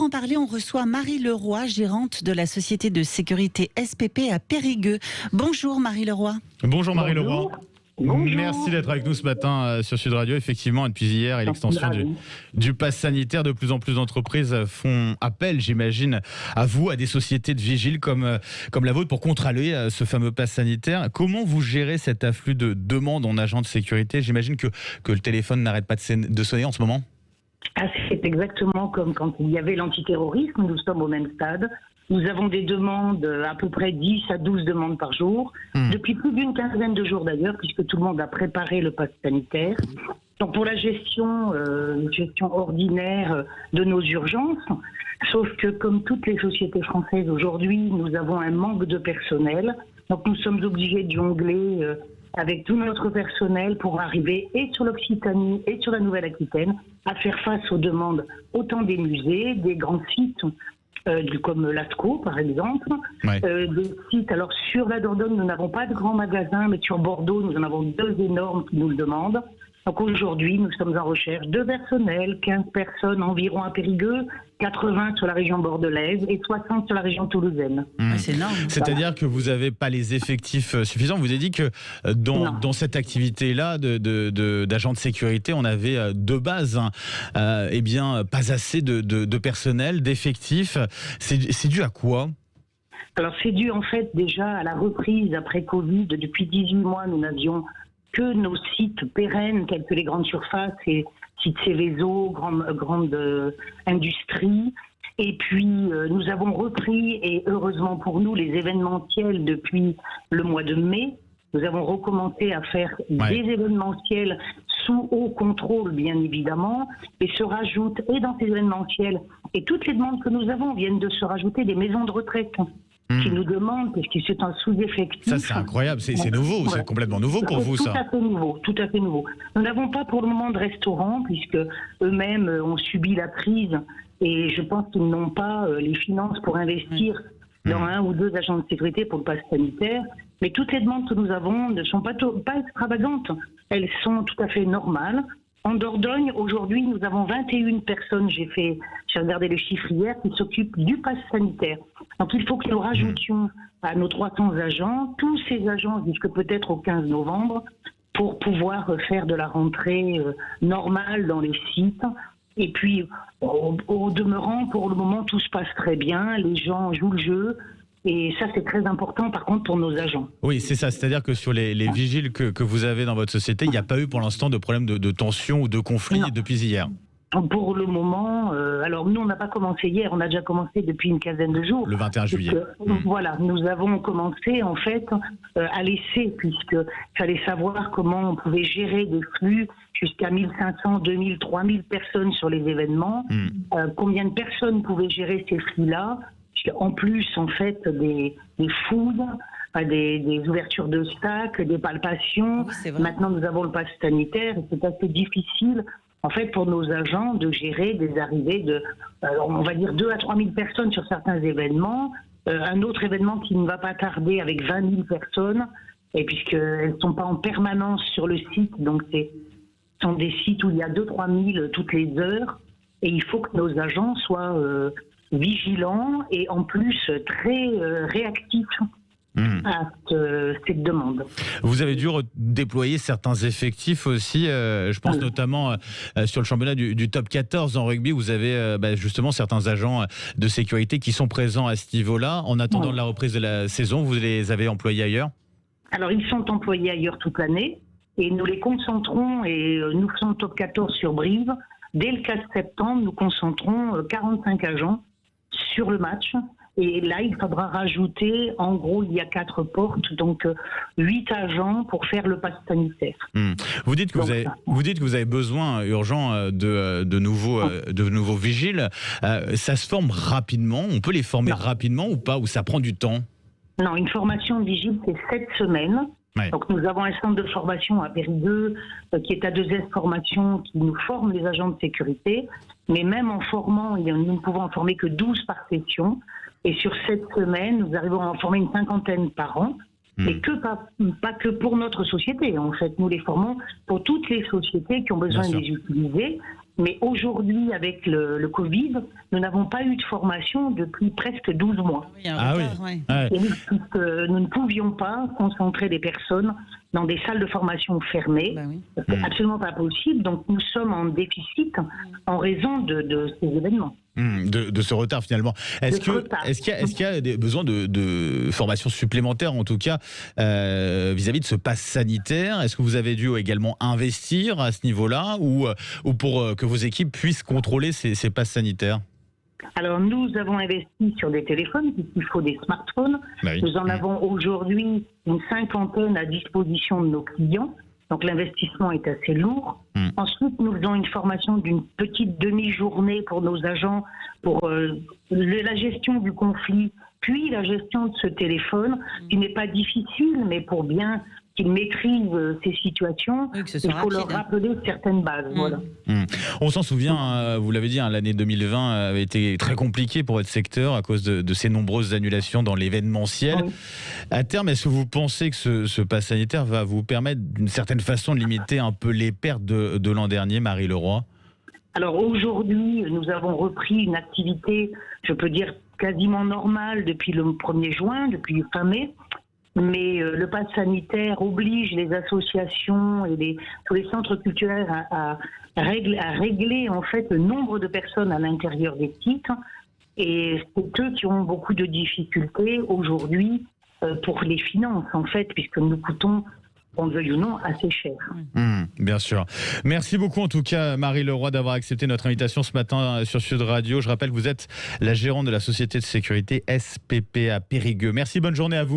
Pour en parler, on reçoit Marie Leroy, gérante de la société de sécurité SPP à Périgueux. Bonjour Marie Leroy. Bonjour Marie Leroy. Bonjour. Merci d'être avec nous ce matin sur Sud Radio. Effectivement, depuis hier et l'extension du pass sanitaire, de plus en plus d'entreprises font appel, j'imagine, à vous, à des sociétés de vigiles comme la vôtre pour contrôler ce fameux pass sanitaire. Comment vous gérez cet afflux de demandes en agents de sécurité? J'imagine que le téléphone n'arrête pas de sonner en ce moment. C'est exactement comme quand il y avait l'antiterrorisme, nous sommes au même stade. Nous avons des demandes, à peu près 10 à 12 demandes par jour, depuis plus d'une quinzaine de jours d'ailleurs, puisque tout le monde a préparé le pass sanitaire. Donc pour la gestion ordinaire de nos urgences, sauf que comme toutes les sociétés françaises aujourd'hui, nous avons un manque de personnel. Donc nous sommes obligés de jongler avec tout notre personnel pour arriver et sur l'Occitanie et sur la Nouvelle-Aquitaine à faire face aux demandes autant des musées, des grands sites comme l'ASCO par exemple, des sites. Alors sur la Dordogne, nous n'avons pas de grands magasins, mais sur Bordeaux, nous en avons 2 énormes qui nous le demandent. Donc aujourd'hui, nous sommes en recherche de personnel, 15 personnes environ à Périgueux, 80 sur la région bordelaise et 60 sur la région toulousaine. C'est énorme. C'est-à-dire que vous n'avez pas les effectifs suffisants. Vous avez dit que dans cette activité-là d'agents de sécurité, on avait de base pas assez de personnel, d'effectifs. C'est dû à quoi ? Alors c'est dû en fait déjà à la reprise après Covid. Depuis 18 mois, nous n'avions que nos sites pérennes, tels que les grandes surfaces et sites Céveso, grande industrie. Et puis, nous avons repris, et heureusement pour nous, les événementiels depuis le mois de mai. Nous avons recommencé à faire des événementiels sous haut contrôle, bien évidemment, et se rajoutent, et dans ces événementiels, et toutes les demandes que nous avons viennent de se rajouter des maisons de retraite qui nous demandent, parce que c'est un sous-effectif. Ça, c'est incroyable, c'est nouveau, c'est complètement nouveau pour vous, ça. Tout à fait nouveau. Nous n'avons pas pour le moment de restaurants, puisque eux-mêmes ont subi la crise, et je pense qu'ils n'ont pas les finances pour investir dans 1 ou 2 agents de sécurité pour le pass sanitaire. Mais toutes les demandes que nous avons ne sont pas extravagantes. Elles sont tout à fait normales. En Dordogne, aujourd'hui, nous avons 21 personnes, j'ai regardé les chiffres hier, qui s'occupent du pass sanitaire. Donc il faut que nous rajoutions à nos 300 agents, tous ces agents jusque peut-être au 15 novembre, pour pouvoir faire de la rentrée normale dans les sites. Et puis, au demeurant, pour le moment, tout se passe très bien, les gens jouent le jeu. Et ça, c'est très important, par contre, pour nos agents. Oui, c'est ça. C'est-à-dire que sur les vigiles que vous avez dans votre société, il n'y a pas eu pour l'instant de problème de tension ou de conflit depuis hier. Pour le moment, alors nous, on n'a pas commencé hier, on a déjà commencé depuis une quinzaine de jours. Le 21 juillet. Voilà, nous avons commencé, en fait, à laisser, puisqu'il fallait savoir comment on pouvait gérer des flux jusqu'à 1500, 2000, 3000 personnes sur les événements. Combien de personnes pouvaient gérer ces flux-là? En plus, en fait, des fouilles, des ouvertures de stacks, des palpations. Maintenant, nous avons le pass sanitaire et c'est assez difficile, en fait, pour nos agents de gérer des arrivées de, on va dire, 2 à 3 000 personnes sur certains événements. Un autre événement qui ne va pas tarder avec 20 000 personnes, et puisqu'elles ne sont pas en permanence sur le site, donc ce sont des sites où il y a 2-3 000 toutes les heures, et il faut que nos agents soient vigilants et en plus très réactifs à cette demande. Vous avez dû déployer certains effectifs aussi, je pense notamment sur le championnat du top 14 en rugby, vous avez justement certains agents de sécurité qui sont présents à ce niveau-là. En attendant la reprise de la saison, vous les avez employés ailleurs ? Alors ils sont employés ailleurs toute l'année et nous les concentrons, et nous faisons top 14 sur Brive. Dès le 4 septembre, nous concentrons 45 agents sur le match. Et là, il faudra rajouter, en gros, il y a 4 portes, donc 8 agents pour faire le pass sanitaire. Vous dites que vous avez besoin urgent de nouveaux vigiles. Ça se forme rapidement. On peut les former rapidement ou pas, ou ça prend du temps? Non, une formation de vigile, c'est 7 semaines. Donc nous avons un centre de formation à Périgueux qui est à 2S Formation, qui nous forme les agents de sécurité. Mais même en formant, nous ne pouvons en former que 12 par session. Et sur 7 semaines, nous arrivons à en former une 50aine par an. Et pas que pour notre société. En fait, nous les formons pour toutes les sociétés qui ont besoin de les utiliser. Mais aujourd'hui, avec le Covid, nous n'avons pas eu de formation depuis presque 12 mois. Ah oui. Ouais. Et nous ne pouvions pas concentrer des personnes dans des salles de formation fermées. Bah oui. C'est absolument pas possible. Donc nous sommes en déficit en raison de ces événements. De ce retard finalement. Est-ce qu'il y a des besoins de formation supplémentaire, en tout cas, vis-à-vis de ce pass sanitaire? Est-ce que vous avez dû également investir à ce niveau-là ou pour que vos équipes puissent contrôler ces passes sanitaires? Alors nous avons investi sur des téléphones, puisqu'il faut des smartphones. Bah oui. Nous en avons aujourd'hui une 50aine à disposition de nos clients. Donc l'investissement est assez lourd. Ensuite, nous faisons une formation d'une petite demi-journée pour nos agents pour la gestion du conflit, puis la gestion de ce téléphone, qui n'est pas difficile, mais pour bien qu'ils maîtrisent ces situations, Oui, que ce il soit faut leur rapide, hein. rappeler certaines bases. Voilà. On s'en souvient, vous l'avez dit, l'année 2020 avait été très compliquée pour votre secteur à cause de ces nombreuses annulations dans l'événementiel. Oui. À terme, est-ce que vous pensez que ce pass sanitaire va vous permettre d'une certaine façon de limiter un peu les pertes de l'an dernier, Marie Leroy? Alors aujourd'hui, nous avons repris une activité, je peux dire, quasiment normale depuis le 1er juin, depuis fin mai. Mais le pass sanitaire oblige les associations et tous les centres culturels à régler en fait le nombre de personnes à l'intérieur des sites. Et c'est eux qui ont beaucoup de difficultés aujourd'hui pour les finances en fait, puisque nous coûtons, qu'on le veuille ou non, assez cher. Bien sûr. Merci beaucoup en tout cas Marie Leroy d'avoir accepté notre invitation ce matin sur Sud Radio. Je rappelle que vous êtes la gérante de la société de sécurité SPP à Périgueux. Merci, bonne journée à vous.